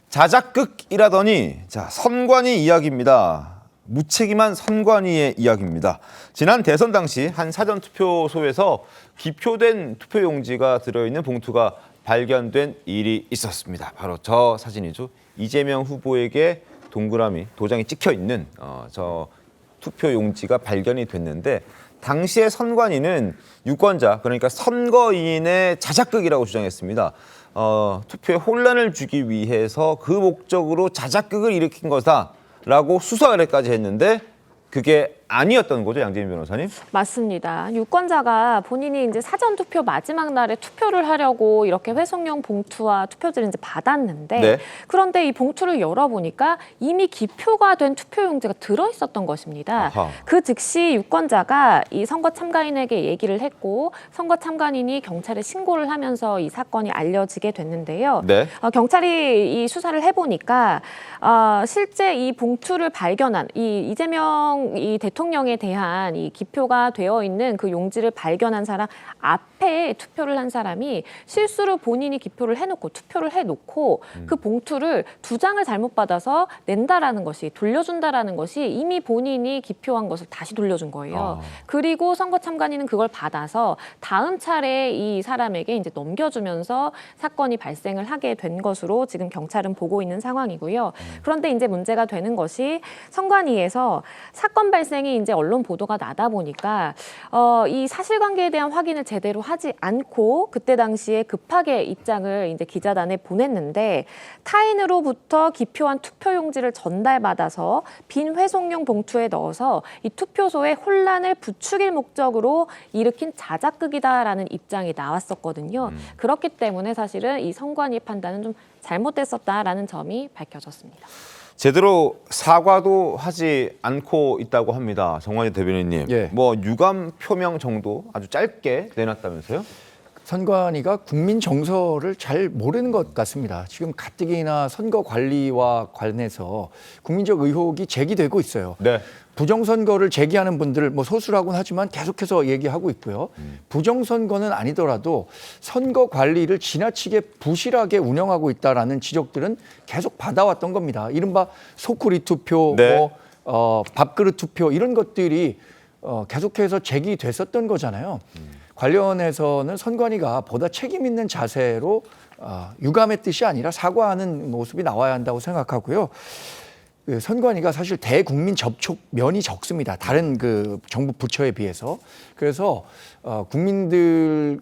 자작극이라더니 자 선관위 이야기입니다. 무책임한 선관위의 이야기입니다. 지난 대선 당시 한 사전투표소에서 기표된 투표용지가 들어있는 봉투가 발견된 일이 있었습니다. 바로 저 사진이죠. 이재명 후보에게 동그라미, 도장이 찍혀 있는 저 투표용지가 발견이 됐는데 당시에 선관위는 유권자, 그러니까 선거인의 자작극이라고 주장했습니다. 투표에 혼란을 주기 위해서 그 목적으로 자작극을 일으킨 거다라고 수사 의뢰까지 했는데 그게 아니었던 거죠, 양재민 변호사님? 맞습니다. 유권자가 본인이 이제 사전 투표 마지막 날에 투표를 하려고 이렇게 회송용 봉투와 투표지를 이제 받았는데 네. 그런데 이 봉투를 열어보니까 이미 기표가 된 투표용지가 들어 있었던 것입니다. 아하. 그 즉시 유권자가 이 선거 참가인에게 얘기를 했고 선거 참가인이 경찰에 신고를 하면서 이 사건이 알려지게 됐는데요. 네. 경찰이 이 수사를 해보니까 실제 이 봉투를 발견한 이 이재명 이 대통령에 대한 이 기표가 되어 있는 그 용지를 발견한 사람 앞에 투표를 한 사람이 실수로 본인이 기표를 해놓고 투표를 해놓고 그 봉투를 2장을 잘못 받아서 낸다라는 것이 돌려준다라는 것이 이미 본인이 기표한 것을 다시 돌려준 거예요. 그리고 선거 참관인은 그걸 받아서 다음 차례 이 사람에게 이제 넘겨주면서 사건이 발생을 하게 된 것으로 지금 경찰은 보고 있는 상황이고요. 그런데 이제 문제가 되는 것이 선관위에서 사건 발생이 이제 언론 보도가 나다 보니까 이 사실관계에 대한 확인을 제대로 하지 않고 그때 당시에 급하게 입장을 이제 기자단에 보냈는데 타인으로부터 기표한 투표용지를 전달받아서 빈 회송용 봉투에 넣어서 이 투표소에 혼란을 부추길 목적으로 일으킨 자작극이다라는 입장이 나왔었거든요. 그렇기 때문에 사실은 이 선관위 판단은 좀 잘못됐었다라는 점이 밝혀졌습니다. 제대로 사과도 하지 않고 있다고 합니다. 정관희 대변인님. 예. 뭐 유감 표명 정도 아주 짧게 내놨다면서요? 선관위가 국민 정서를 잘 모르는 것 같습니다. 지금 가뜩이나 선거 관리와 관해서 국민적 의혹이 제기되고 있어요. 네. 부정선거를 제기하는 분들 뭐 소수라고는 하지만 계속해서 얘기하고 있고요. 부정선거는 아니더라도 선거 관리를 지나치게 부실하게 운영하고 있다라는 지적들은 계속 받아왔던 겁니다. 이른바 소쿠리 투표, 네. 밥그릇 투표 이런 것들이 계속해서 제기됐었던 거잖아요. 관련해서는 선관위가 보다 책임 있는 자세로 유감의 뜻이 아니라 사과하는 모습이 나와야 한다고 생각하고요. 그 선관위가 사실 대국민 접촉면이 적습니다. 다른 그 정부 부처에 비해서. 그래서 국민들의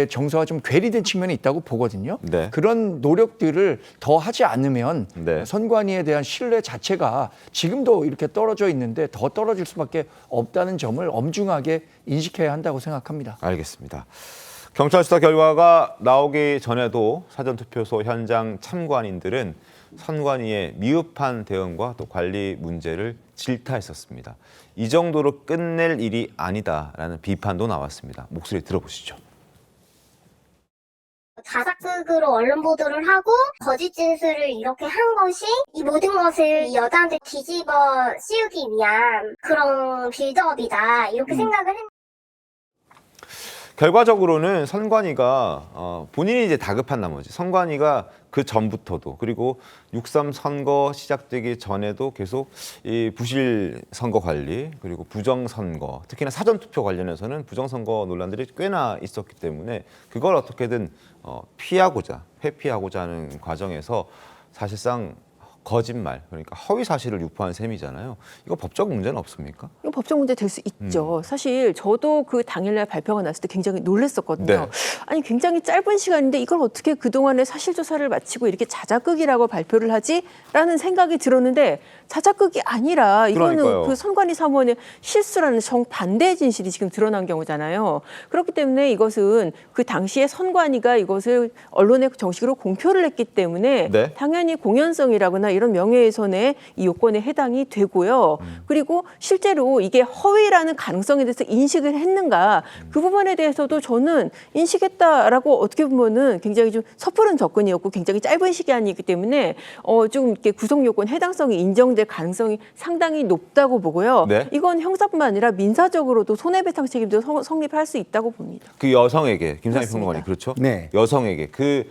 정서와 좀 괴리된 측면이 있다고 보거든요. 네. 그런 노력들을 더 하지 않으면 네. 선관위에 대한 신뢰 자체가 지금도 이렇게 떨어져 있는데 더 떨어질 수밖에 없다는 점을 엄중하게 인식해야 한다고 생각합니다. 알겠습니다. 경찰 수사 결과가 나오기 전에도 사전투표소 현장 참관인들은 선관위의 미흡한 대응과 또 관리 문제를 질타했었습니다. 이 정도로 끝낼 일이 아니다라는 비판도 나왔습니다. 목소리 들어보시죠. 자작극으로 언론 보도를 하고 거짓 진술을 이렇게 한 것이 이 모든 것을 여자한테 뒤집어 씌우기 위한 그런 빌드업이다 이렇게 생각을 했는데 결과적으로는 선관위가 본인이 이제 다급한 나머지 선관위가 그 전부터도 그리고 6.3 선거 시작되기 전에도 계속 이 부실 선거 관리 그리고 부정 선거 특히나 사전 투표 관련해서는 부정 선거 논란들이 꽤나 있었기 때문에 그걸 어떻게든 피하고자 회피하고자 하는 과정에서 사실상 거짓말, 그러니까 허위 사실을 유포한 셈이잖아요. 이거 법적 문제는 없습니까? 이거 법적 문제 될 수 있죠. 사실 저도 그 당일날 발표가 났을 때 굉장히 놀랐었거든요. 네. 아니 굉장히 짧은 시간인데 이걸 어떻게 그동안에 사실조사를 마치고 이렇게 자작극이라고 발표를 하지라는 생각이 들었는데 자작극이 아니라 이거는 그러니까요. 그 선관위 사무원의 실수라는 정반대의 진실이 지금 드러난 경우잖아요. 그렇기 때문에 이것은 그 당시에 선관위가 이것을 언론에 정식으로 공표를 했기 때문에 네. 당연히 공연성이라거나 이런 명예훼손의 이 요건에 해당이 되고요. 그리고 실제로 이게 허위라는 가능성에 대해서 인식을 했는가 그 부분에 대해서도 저는 인식했다라고 어떻게 보면은 굉장히 좀 섣부른 접근이었고 굉장히 짧은 시간이기 때문에 좀 이렇게 구속 요건 해당성이 인정될 가능성이 상당히 높다고 보고요. 네. 이건 형사뿐만 아니라 민사적으로도 손해배상 책임도 성립할 수 있다고 봅니다. 그 여성에게 김상희 그렇습니다. 평론가님 그렇죠? 네. 여성에게 그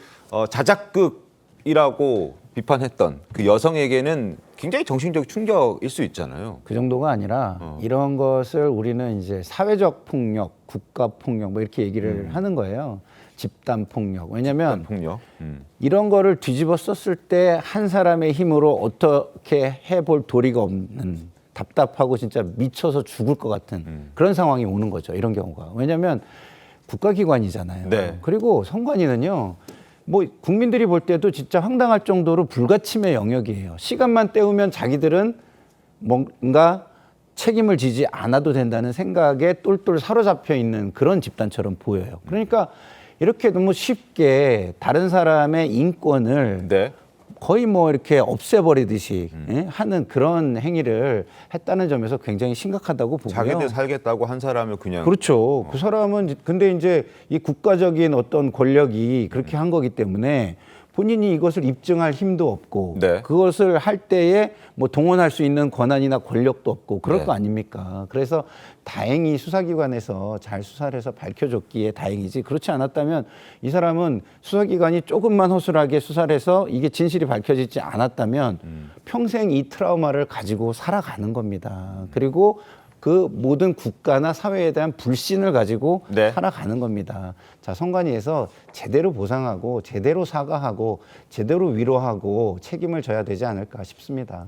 자작극이라고 비판했던 그 여성에게는 굉장히 정신적 충격일 수 있잖아요. 그 정도가 아니라 이런 것을 우리는 이제 사회적 폭력, 국가 폭력 뭐 이렇게 얘기를 하는 거예요. 집단 폭력. 왜냐하면 폭력. 이런 거를 뒤집어 썼을 때 한 사람의 힘으로 어떻게 해볼 도리가 없는 답답하고 진짜 미쳐서 죽을 것 같은 그런 상황이 오는 거죠. 이런 경우가. 왜냐하면 국가기관이잖아요. 네. 그리고 선관위는요. 뭐 국민들이 볼 때도 진짜 황당할 정도로 불가침의 영역이에요. 시간만 때우면 자기들은 뭔가 책임을 지지 않아도 된다는 생각에 똘똘 사로잡혀 있는 그런 집단처럼 보여요. 그러니까 이렇게 너무 쉽게 다른 사람의 인권을 네. 거의 뭐 이렇게 없애버리듯이 예? 하는 그런 행위를 했다는 점에서 굉장히 심각하다고 보고요. 자기들 살겠다고 한 사람을 그냥 그렇죠. 그 사람은 근데 이제 이 국가적인 어떤 권력이 그렇게 한 거기 때문에 본인이 이것을 입증할 힘도 없고 네. 그것을 할 때에 뭐 동원할 수 있는 권한이나 권력도 없고 그럴 네. 거 아닙니까? 그래서 다행히 수사기관에서 잘 수사를 해서 밝혀줬기에 다행이지 그렇지 않았다면 이 사람은 수사기관이 조금만 허술하게 수사를 해서 이게 진실이 밝혀지지 않았다면 평생 이 트라우마를 가지고 살아가는 겁니다. 그리고 그 모든 국가나 사회에 대한 불신을 가지고 네. 살아가는 겁니다. 자, 선관위에서 제대로 보상하고 제대로 사과하고 제대로 위로하고 책임을 져야 되지 않을까 싶습니다.